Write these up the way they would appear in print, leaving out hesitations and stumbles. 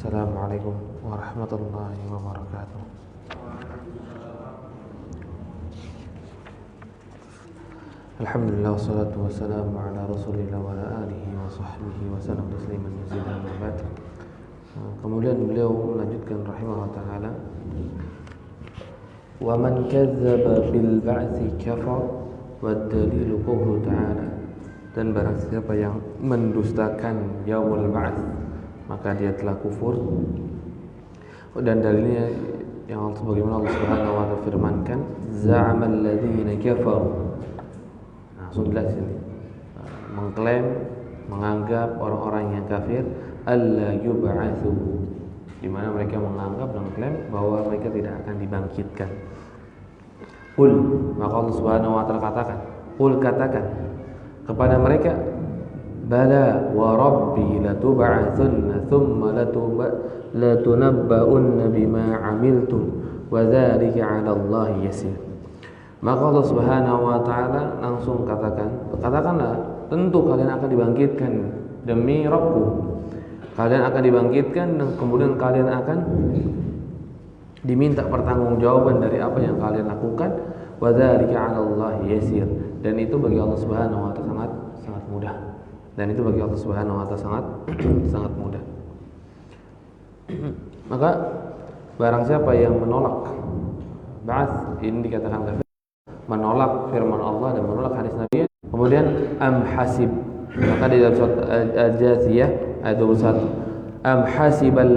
Assalamualaikum warahmatullahi wabarakatuh. Alhamdulillah wassalatu wassalamu ala rasulillah wa ala alihi wa sahbihi wa sallam tasliman mazidan wa ba'd. Kemudian beliau melanjutkan rahimahullah ta'ala, wa man kazzaba bil ba'tsi kafar wa dalilu qawluhu ta'ala, dan barang siapa yang mendustakan yaumul ba'ts maka dia telah kufur. Dan dalilnya yang sebagaimana Allah Subhanahu wa taala firmankan, za'amal ladzina kafaru. Nah, sudah sini mengklaim, menganggap orang-orang yang kafir alla yub'atsu, di mana mereka menganggap dan mengklaim bahwa mereka tidak akan dibangkitkan. Qul, maka Allah Subhanahu wa taala katakan, qul, katakan kepada mereka, bala wa rabbi latub'atsunna thumma latunabba'unna bima 'amiltum wa dzalika 'ala Allah yasir. Maka Allah Subhanahu wa taala langsung katakanlah, tentu kalian akan dibangkitkan demi Rabbku. Kalian akan dibangkitkan dan kemudian kalian akan diminta pertanggungjawaban dari apa yang kalian lakukan. Wa dzalika 'ala Allah yasir, dan itu bagi Allah Subhanahu wa taala sangat mudah. Dan itu bagi Allah Subhanahu wa taala sangat mudah. Maka barang siapa yang menolak ba'ats, ini dikatakan kafir, menolak firman Allah dan menolak hadis Nabi. Kemudian am hasib, maka di dalam surat Al-Jathiyah ayat 21, am hasibal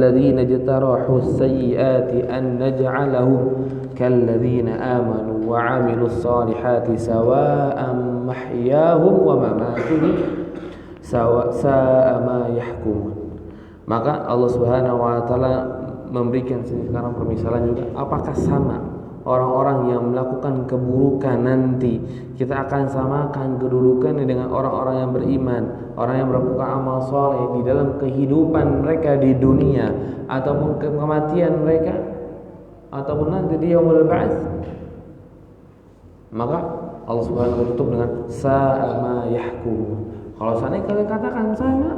ladzina jtarahu as-sayyiati an naj'alahum kalladzina amanu wa 'amilus salihati sawa'an mahyahum wa mamatuhum sa'a ma yahkumun. Maka Allah Subhanahu wa taala memberikan sekarang permisalan juga, apakah sama orang-orang yang melakukan keburukan nanti kita akan samakan kedudukannya dengan orang-orang yang beriman, orang yang melakukan amal soleh di dalam kehidupan mereka di dunia ataupun kematian mereka ataupun nanti di yaumul ba'ts? Maka Allah Subhanahu wa taala tutup dengan sa'a ma yahkum. Kalau seandainya kalian katakan sama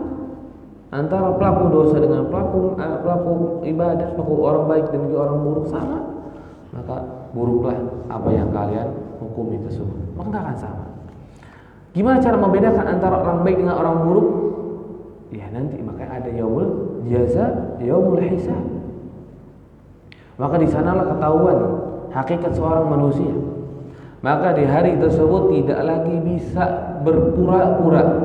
antara pelaku dosa dengan pelaku ibadah, pelaku orang baik dan juga orang buruk sama, maka buruklah apa yang kalian hukumi tersebut. Maka tidak akan sama. Gimana cara membedakan antara orang baik dengan orang buruk? Ya nanti maka ada yaumul jaza, yaumul hisab. Maka di sanalah ketahuan hakikat seorang manusia. Maka di hari tersebut tidak lagi bisa berpura-pura.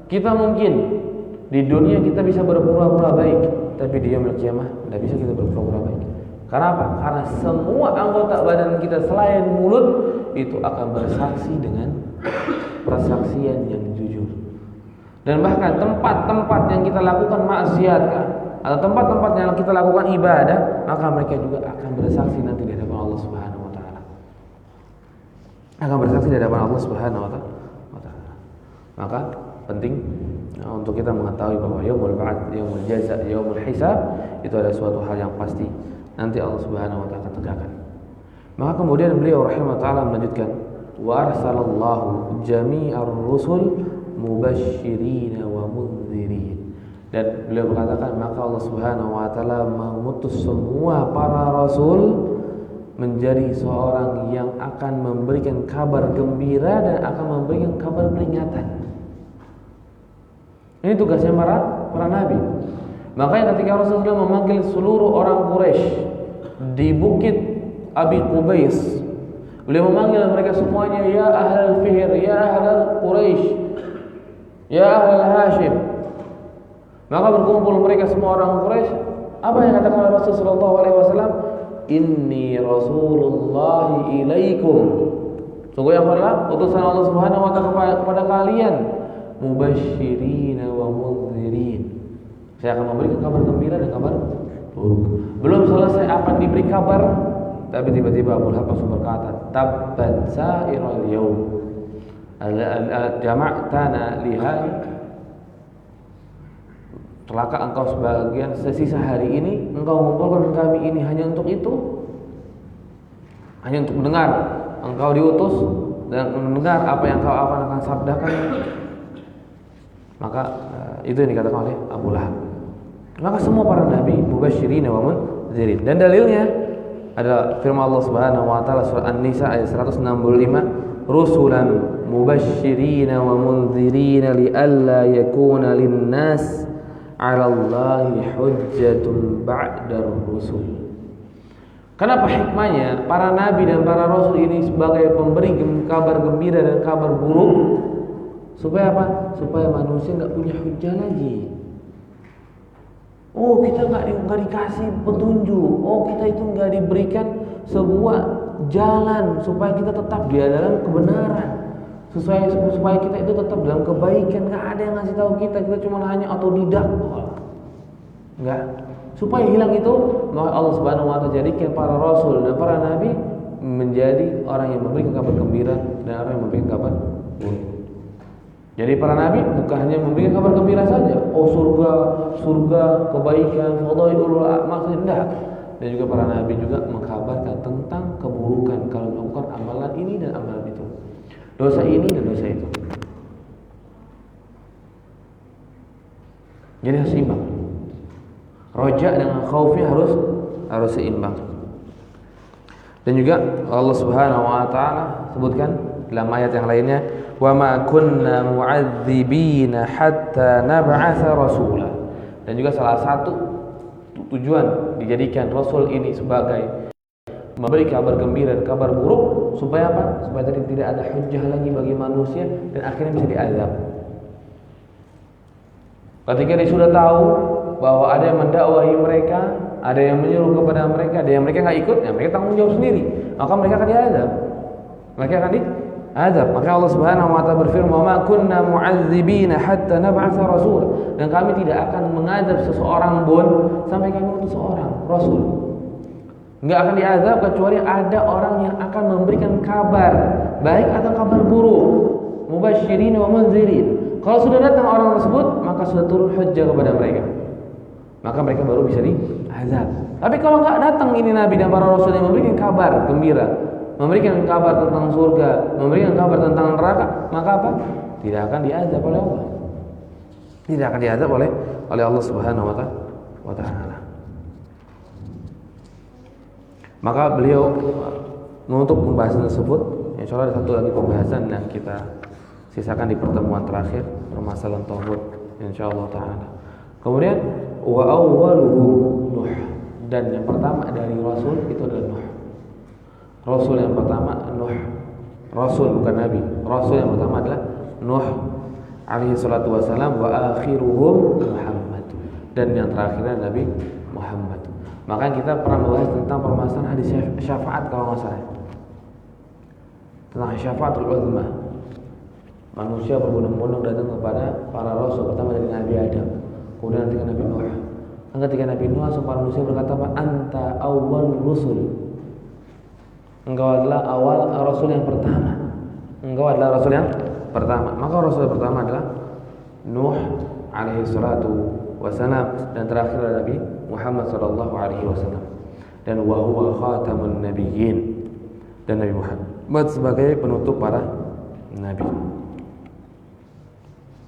Kita mungkin di dunia kita bisa berpura-pura baik, tapi di yaumul qiyamah tidak bisa kita berpura-pura baik. Karena apa? Karena semua anggota badan kita selain mulut itu akan bersaksi dengan persaksian yang jujur. Dan bahkan tempat-tempat yang kita lakukan maksiat atau tempat-tempat yang kita lakukan ibadah, maka mereka juga akan bersaksi nanti di hadapan Allah Subhanahu wa taala. Akan bersaksi di hadapan Allah Subhanahu wa taala. Maka penting untuk kita mengetahui bahwa yaumul ba'ts, yaumul jaza, yaumul hisab itu adalah suatu hal yang pasti nanti Allah Subhanahu wa taala tegakkan. Maka kemudian beliau rahimahullah taala melanjutkan, wa arsalallahu jami'ar rusul mubasysyirin wa mundzirin. Dan beliau berkatakan, maka Allah Subhanahu wa taala mengutus semua para rasul menjadi seorang yang akan memberikan kabar gembira dan akan memberikan kabar peringatan. Ini tugasnya para nabi. Makanya ketika Rasulullah memanggil seluruh orang Quraisy di bukit Abi Qubais, beliau memanggil mereka semuanya, ya ahlal Fihr, ya ahlal Quraisy, ya ahlal Hashim. Maka berkumpul mereka semua orang Quraisy. Apa yang katakan Rasulullah sallallahu alaihi wasallam? Inni Rasulullah ilaikum. Sungguh yang adalah utusan Allah Subhanahu wa taala kepada kalian, mubasysyirin wa mundzirin. Saya akan memberikan kabar gembira dan kabar buruk. Belum selesai apa diberi kabar, tapi tiba-tiba Abu Lahab langsung berkata, tabbat sa'iral yaum jama'tana liha, celaka engkau sebagian sesisa hari ini, engkau mengumpulkan kami ini hanya untuk itu, hanya untuk mendengar engkau diutus dan mendengar apa yang kau akan sabdakan. Maka itu yang dikatakan oleh Abu Lahab. Maka semua para nabi mubasysyirin wa mundzirin. Dan dalilnya adalah firman Allah Subhanahu wa taala surah An-Nisa ayat 165, rusulan mubasysyirin wa mundzirin li'alla yakuna lin-nas 'ala Allahi hujjatun ba'dar rusul. Kenapa hikmahnya para nabi dan para rasul ini sebagai pemberi kabar gembira dan kabar buruk? Supaya apa? Supaya manusia nggak punya hujah lagi. Oh, kita nggak dikasih petunjuk. Oh, kita itu nggak diberikan sebuah jalan supaya kita tetap di dalam kebenaran. Supaya kita itu tetap dalam kebaikan. Nggak ada yang ngasih tahu kita. Kita cuma hanya otodidak. Nggak. Supaya hilang itu, maka Allah Subhanahu wa taala jadikan para rasul dan para nabi menjadi orang yang memberikan kabar gembira dan orang yang memberikan kabar buruk. Jadi para nabi bukan hanya memberikan kabar gembira saja, oh surga, kebaikan, fadhailul a'mal, tidak. Dan juga para nabi juga mengkabarkan tentang keburukan kalau melakukan amalan ini dan amalan itu. Dosa ini dan dosa itu. Jadi harus seimbang. Roja dengan khaufnya harus seimbang. Dan juga Allah Subhanahu wa taala sebutkan dalam ayat yang lainnya, wa ma kunna mu'adzibina hatta nab'atsa rasula. Dan juga salah satu tujuan dijadikan rasul ini sebagai memberi kabar gembira dan kabar buruk supaya apa? Supaya tidak ada hujjah lagi bagi manusia dan akhirnya bisa diazab. Ketika dia sudah tahu bahwa ada yang mendakwahi mereka, ada yang menyuruh kepada mereka, ada yang mereka nggak ikut, ya mereka tanggung jawab sendiri. Maka mereka akan diazab. Maka Allah Subhanahu wa taala berfirman, "Wa ma kunna mu'adzibina hatta nab'atsa rasul." Dan kami tidak akan mengazab seseorang pun sampai kami utus seorang rasul. Enggak akan diazab kecuali ada orang yang akan memberikan kabar baik atau kabar buruk, mubasysyirin wa mundzirin. Kalau sudah datang orang tersebut, maka sudah turun hujjah kepada mereka. Maka mereka baru bisa diazab. Tapi kalau enggak datang ini nabi dan para rasul yang memberikan kabar gembira, memberikan kabar tentang surga, memberikan kabar tentang neraka, maka apa? Tidak akan diazab oleh Allah. Tidak akan diazab oleh Allah Subhanahu wa taala. Maka beliau menutup pembahasan tersebut. Insyaallah ada satu lagi pembahasan yang kita sisakan di pertemuan terakhir, permasalahan tauhid insyaallah taala. Kemudian wa awwaluhu Nuh, dan yang pertama dari rasul itu adalah Nuh. Rasul yang pertama Nuh. Rasul bukan nabi. Rasul yang pertama adalah Nuh alaihi salatu wasalam, wa akhiruhum Muhammad. Dan yang terakhirnya Nabi Muhammad. Maka kita pernah membahas tentang permasalahan hadis syafaat kalau nggak salah. Tentang syafaatul uzma. Manusia berbondong-bondong datang kepada para rasul, pertama dari Nabi Adam, kemudian nanti ke Nabi Nuh. Dan ketika Nabi Nuh, para manusia berkata, "Anta awwal rusul." Engkau adalah awal rasul yang pertama. Engkau adalah rasul yang pertama. Maka rasul yang pertama adalah Nuh alaihi salatu wasalam, dan terakhir adalah Nabi Muhammad sallallahu alaihi wasallam. Dan wa huwa khatamun nabiyyin, dan Nabi Muhammad sebagai penutup para nabi.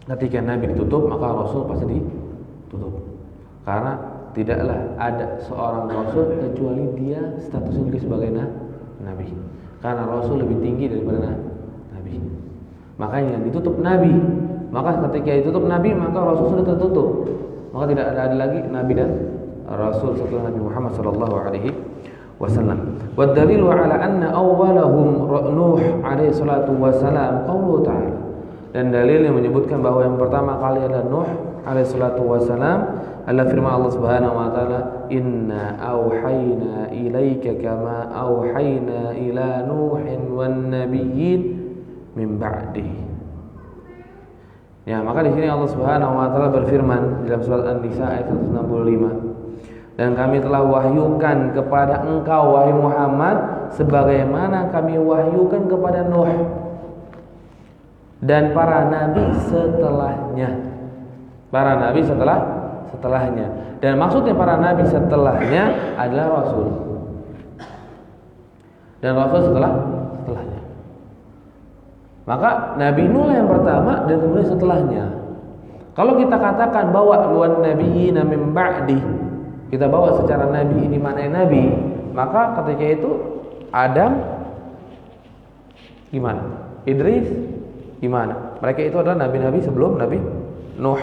Ketika nabi ditutup, maka rasul pasti ditutup. Karena tidaklah ada seorang rasul kecuali dia statusnya juga sebagai nabi. Karena rasul lebih tinggi daripada nabi. Makanya ditutup nabi. Maka ketika ditutup nabi, maka rasul sudah tertutup. Maka tidak ada lagi nabi dan rasul setelah Nabi Muhammad sallallahu alaihi wasallam. Wa dalilu ala anna awwalahum Nuh alaihi salatu wasalam qauluhu ta'ala. Dan dalil yang menyebutkan bahwa yang pertama kali adalah Nuh alaihi salatu wasalam adalah firman Allah Subhanahu wa taala, "Inna auhayna ilaika kama auhayna ila Nuhin wan nabiyyin min ba'dihi." Ya, maka di sini Allah Subhanahu wa taala berfirman dalam surat An-Nisa ayat 165, "Dan kami telah wahyukan kepada engkau wahai Muhammad sebagaimana kami wahyukan kepada Nuh dan para nabi setelahnya." Para nabi setelahnya. Dan maksudnya para nabi setelahnya adalah rasul. Dan rasul setelahnya. Maka Nabi Nuh yang pertama dan kemudian setelahnya. Kalau kita katakan bahwa luan nabiyina min ba'di, kita bawa secara nabi ini maknanya nabi, maka ketika itu Adam gimana? Idris gimana? Mereka itu adalah nabi-nabi sebelum Nabi Nuh.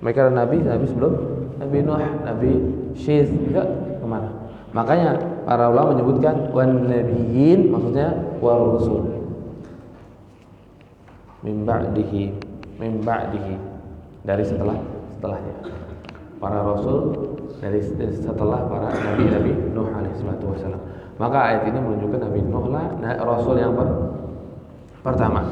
Mereka adalah nabi sebelum Nabi Nuh, Nabi Syith juga kemana? Makanya para ulama menyebutkan wan nabiyyin, maksudnya wal rusul min ba'dihi dari setelahnya. Para rasul dari setelah para nabi Nuh alaihi salatu wasallam. Maka ayat ini menunjukkan Nabi Nuh lah rasul yang pertama.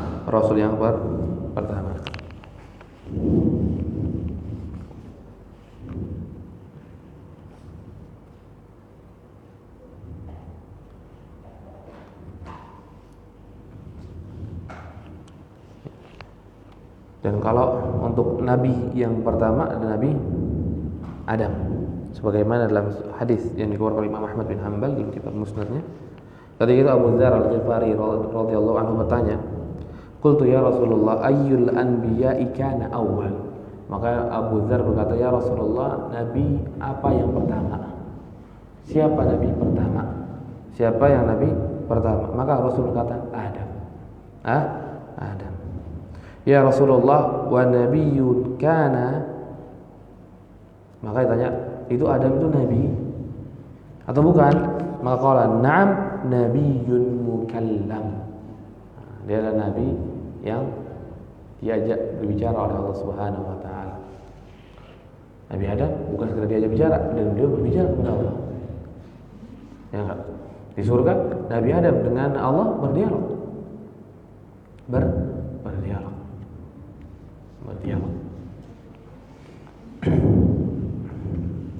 Dan kalau untuk nabi yang pertama ada Nabi Adam, sebagaimana dalam hadis yang dikeluarkan oleh Imam Ahmad bin Hanbal di kitab Musnadnya. Ketika itu Abu Dzar Al-Ghifari radhiyallahu anhu bertanya, "Qultu ya Rasulullah, ayyul anbiya'i kana awwal?" Maka Abu Dzar berkata, "Ya Rasulullah, nabi apa yang pertama? Siapa nabi pertama? Siapa yang nabi pertama?" Maka Rasul berkata, "Adam." Adam. "Ya Rasulullah, wa nabiyyun kana?" Maka ditanya, "Itu Adam itu nabi atau bukan?" Maka qala, "Na'am, nabiyyun mukallam." Dia adalah nabi yang diajak berbicara oleh Allah Subhanahu wa taala. Nabi Adam bukan sekedar diajak bicara, dan beliau berbicara kepada Allah. Ya enggak? Di surga Nabi Adam dengan Allah berdialog. Berdialog.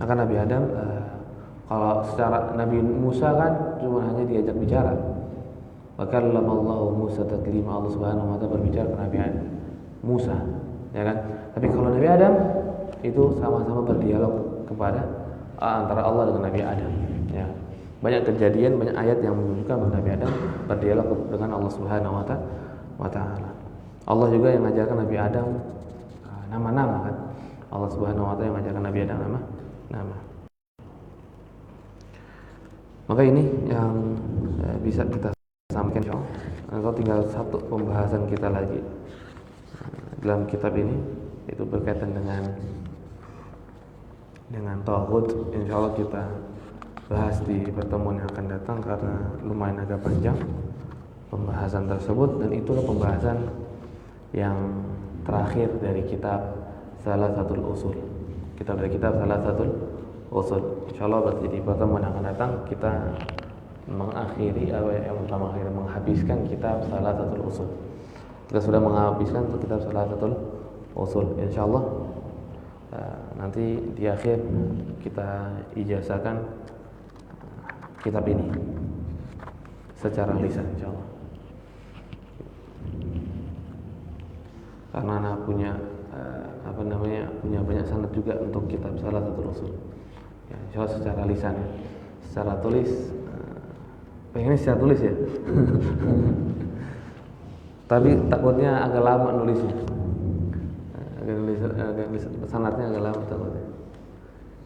Maka Nabi Adam kalau secara Nabi Musa kan cuma hanya diajak bicara. Wa kallamallahu Musa taklima, Allah Subhanahu wa taala berbicara ke Nabi Musa, ya kan? Tapi kalau Nabi Adam itu sama-sama berdialog kepada antara Allah dengan Nabi Adam, ya. Banyak kejadian, banyak ayat yang menunjukkan bahwa Nabi Adam berdialog dengan Allah Subhanahu wa taala. Allah juga yang mengajarkan Nabi Adam nama-nama kan. Allah Subhanahu wa taala yang mengajarkan Nabi Adam nama. Maka ini yang bisa kita sampaikan insyaallah. Kalau tinggal satu pembahasan kita lagi dalam kitab ini, itu berkaitan dengan tauhid. Insyaallah kita bahas di pertemuan yang akan datang karena lumayan agak panjang pembahasan tersebut, dan itulah pembahasan yang terakhir dari kitab Thalathatul Usul. Kitab Thalathatul Usul. Insyaallah berarti di pertemuan yang akan datang kita menghabiskan kitab Thalathatul Usul. Kita sudah menghabiskan kitab Thalathatul Usul. Insyaallah nanti di akhir kita ijazahkan kitab ini secara lisan insyaallah. Karena anak punya punya banyak sanad juga untuk kitab Thalathatul Usul. Ya, insyaallah secara lisan, secara tulis pengennya secara tulis ya. Tapi takutnya agak lama nulisnya. Sanadnya agak lama takutnya.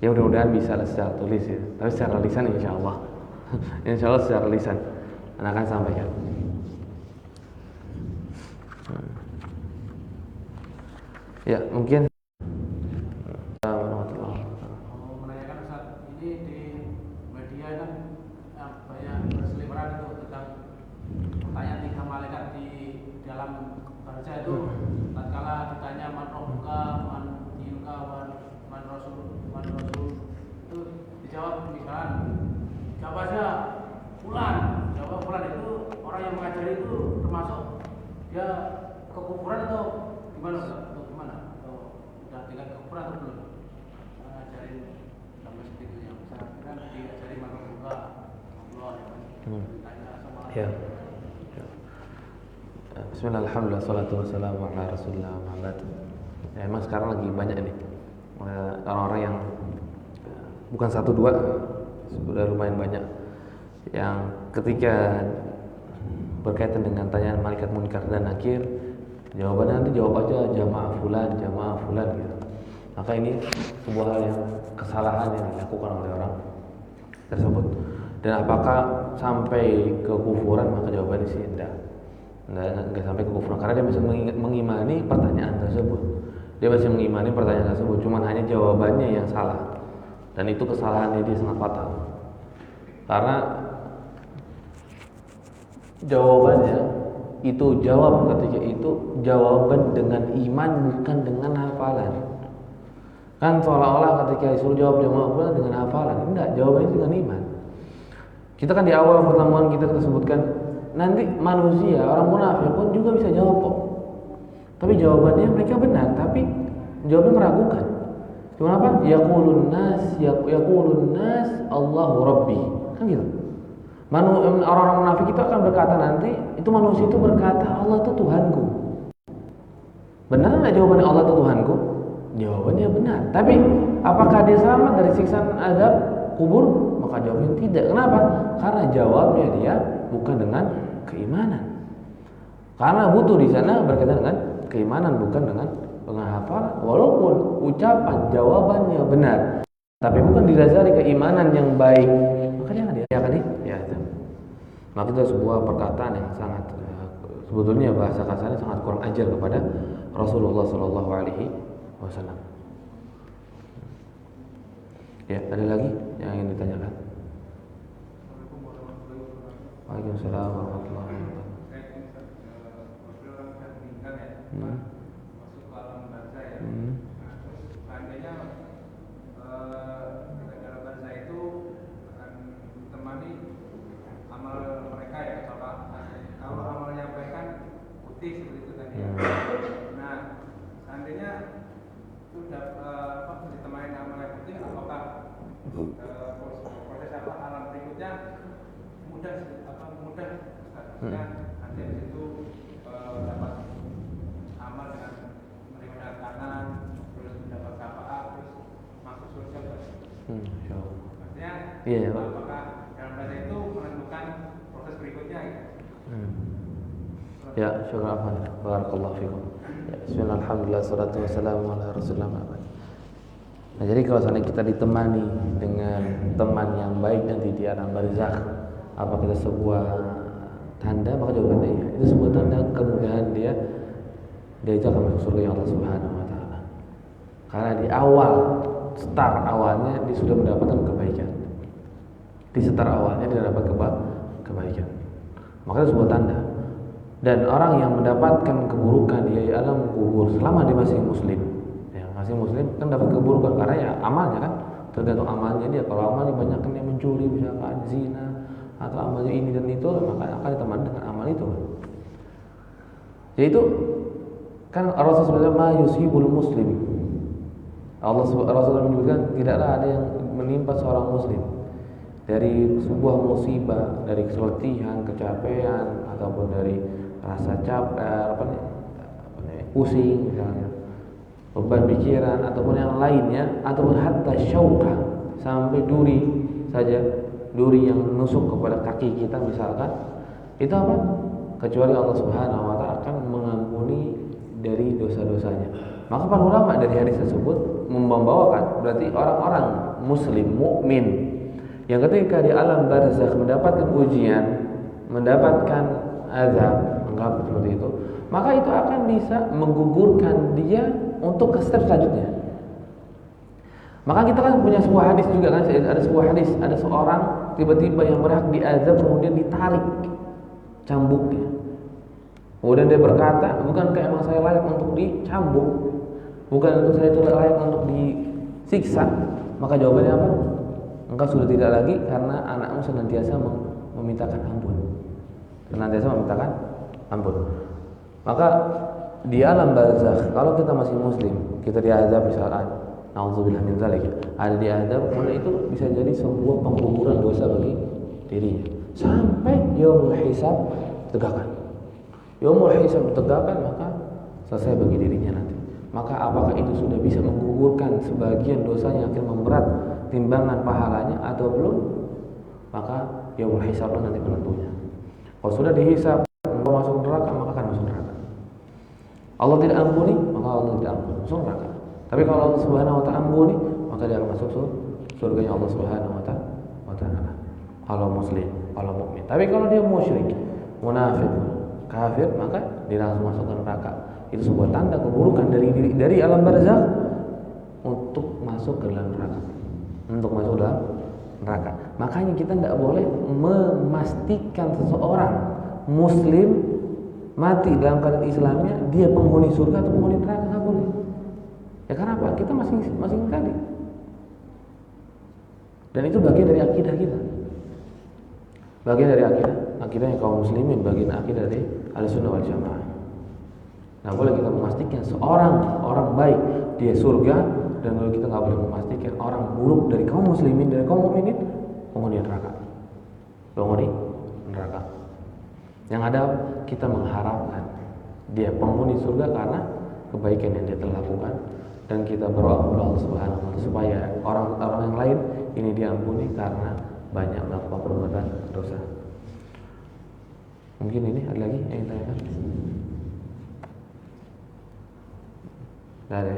Ya mudah-mudahan bisa lah secara tulis ya. Tapi secara lisan insyaallah. Insyaallah secara lisan anak akan sampaikan. Ya mungkin menanyakan Ustaz, ini di media kan banyak berseliweran itu tentang pertanyaan 3 malaikat di dalam barzah itu. Tatkala ditanya man rabbuka, man dinuka, man rasul itu dijawab misalkan jawabnya fulan itu orang yang mengajari itu termasuk dia kekufuran atau gimana Ustaz? Tingkat kekufuran atau belum? Ngajarin sampai segitu yang besar kan diajari maka buka Allah tanya sama ya. Bismillah, alhamdulillah, salatu wassalamu ala rasulillah Muhammad. Ya, emang sekarang lagi banyak nih orang-orang yang bukan satu dua, sudah lumayan banyak yang ketika berkaitan dengan tanyaan malaikat munkar dan nakir Jawabannya nanti jawab aja jamaah fulan gitu. Maka ini sebuah hal yang kesalahan yang dilakukan oleh orang tersebut. Dan apakah sampai ke kufuran? Maka jawabannya sih enggak sampai ke kufuran, karena dia masih mengimani pertanyaan tersebut. Cuman hanya jawabannya yang salah. Dan itu kesalahannya dia sangat fatal. Karena jawabannya itu jawab ketika itu jawaban dengan iman bukan dengan hafalan. Kan seolah-olah ketika disuruh jawab jawaban dengan hafalan, enggak, jawabannya dengan iman. Kita kan di awal pertemuan kita sebutkan nanti manusia, orang munafik pun juga bisa jawab kok. Tapi jawabannya mereka benar, tapi jawabnya meragukan. Cuma apa? Yaqulun nas Allahu Rabbi. Kan gitu. Orang-orang munafik itu akan berkata nanti, itu manusia itu berkata Allah itu Tuhanku. Benar enggak jawabannya Allah itu Tuhanku? Jawabannya benar. Tapi apakah dia selamat dari siksaan azab kubur? Maka jawabnya tidak. Kenapa? Karena jawabnya dia bukan dengan keimanan. Karena butuh di sana berkaitan dengan keimanan, bukan dengan hafalan. Walaupun ucapan jawabannya benar, tapi bukan didasari keimanan yang baik, maka jangan dia akan ya itu. Maka itu sebuah perkataan yang sangat sebetulnya bahasa kasarnya sangat kurang ajar kepada Rasulullah Shallallahu Alaihi Wasallam. Ya, ada lagi yang ingin ditanyakan? Waalaikumsalam warahmatullahi wabarakatuh. Masuk ke alam barzah ya. Seandainya dalam barzah itu akan ditemani amal mereka ya, kalau amalnya baik kan putih seperti itu tadi. Nah, seandainya sudah ditemani amalnya putih, apakah proses alam berikutnya mudah nanti di situ dapat amal dengan menerima kanan, terus mendapat syafaat, terus masuk surga. Artinya apakah dalam bahasa itu menentukan proses berikutnya ya? Ya, syukur barakallahu fikum. Ya, bismillah, alhamdulillah, salatu wassalamu ala rasulillah. Nah, jadi kalau seandainya kita ditemani dengan teman yang baik nanti di alam barzakh, apa kita sebuah tanda? Maka jawabannya ya, itu sebuah tanda kemudahan dia itu akan masuk surga Allah Subhanahu wa taala. Karena di awal awalnya dia sudah mendapatkan kebaikan. Di awalnya dia dapat kebaikan. Maka itu sebuah tanda. Dan orang yang mendapatkan keburukan di alam kubur selama dia masih muslim, ya masih muslim kan dapat keburukan karena ya amalnya kan tergantung amalnya dia. Kalau amalnya banyak kan dia mencuri, misalkan zina, atau amalnya ini dan itu, maka akan ditemani dengan amal itu. Yaitu kan Rasulullah ma yusibul muslim. Rasulullah menyebutkan tidaklah ada yang menimpa seorang muslim dari sebuah musibah, dari keletihan, kecapean, ataupun dari rasa capek, pusing misalnya, beban pikiran ataupun yang lainnya, ataupun hatta syauka, sampai duri saja, duri yang menusuk kepada kaki kita misalkan, itu apa? Kecuali Allah Subhanahu wa taala akan mengampuni dari dosa-dosanya. Maka para ulama dari hadis tersebut membawakan berarti orang-orang muslim mukmin yang ketika di alam barzakh mendapatkan ujian, mendapatkan azab, anggap seperti itu, maka itu akan bisa menggugurkan dia untuk ke step selanjutnya. Maka kita kan punya sebuah hadis juga kan, ada sebuah hadis, ada seorang tiba-tiba yang berhak diazab kemudian ditarik cambuknya. Kemudian dia berkata, bukankah emang saya layak untuk dicambuk? Bukan untuk saya itu layak untuk disiksa? Maka jawabannya apa? Engkau sudah tidak lagi karena anakmu senantiasa memintakan ampun. Senantiasa memintakan ampun. Maka di alam barzakh kalau kita masih muslim, kita diazab misalkan, nauzubillah min dzalik, ada diazab, kemudian itu bisa jadi sebuah pengguguran dosa bagi dirinya sampai yaumul hisab tegakkan. Yaumul hisab ditegakkan, maka selesai bagi dirinya nanti. Maka apakah itu sudah bisa menggugurkan sebagian dosanya akhirnya memberat timbangan pahalanya atau belum? Maka yaumul hisab nanti penentunya. Kalau sudah dihisab mau masuk neraka, maka akan masuk neraka. Allah tidak ampuni, maka Allah tidak ampuni, masuk neraka. Tapi kalau Allah Subhanahu wa taala ampuni, maka dia akan masuk surganya Allah Subhanahu wa taala. Kalau muslim, kalau mukmin. Tapi kalau dia musyrik, munafik, kafir, maka dia langsung masuk ke neraka. Itu sebuah tanda keburukan dari alam barzakh untuk masuk ke dalam neraka. Untuk masuk dalam neraka. Makanya kita tidak boleh memastikan seseorang muslim mati dalam keadaan Islamnya dia penghuni surga atau penghuni neraka, nggak boleh. Ya karena apa? Kita masing kali. Dan itu bagian dari akidah kita. Bagian dari akidahnya kaum muslimin, bagian akidah dari Ahlussunnah wal Jamaah. Nah, boleh kita memastikan orang baik dia surga, dan kalau kita nggak boleh memastikan orang buruk dari kaum muslimin dari kaum mukminin penghuni neraka. Yang ada kita mengharapkan dia penghuni surga karena kebaikan yang dia telah lakukan, dan kita berdoa kepada Allah Subhanahu wa taala supaya orang-orang yang lain ini diampuni karena banyak melakukan perbuatan dosa. Mungkin ini ada lagi yang ditanyakan? Tidak ada.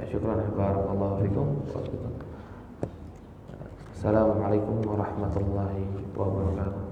Syukran, barakallahu fikum. Assalamualaikum warahmatullahi wabarakatuh.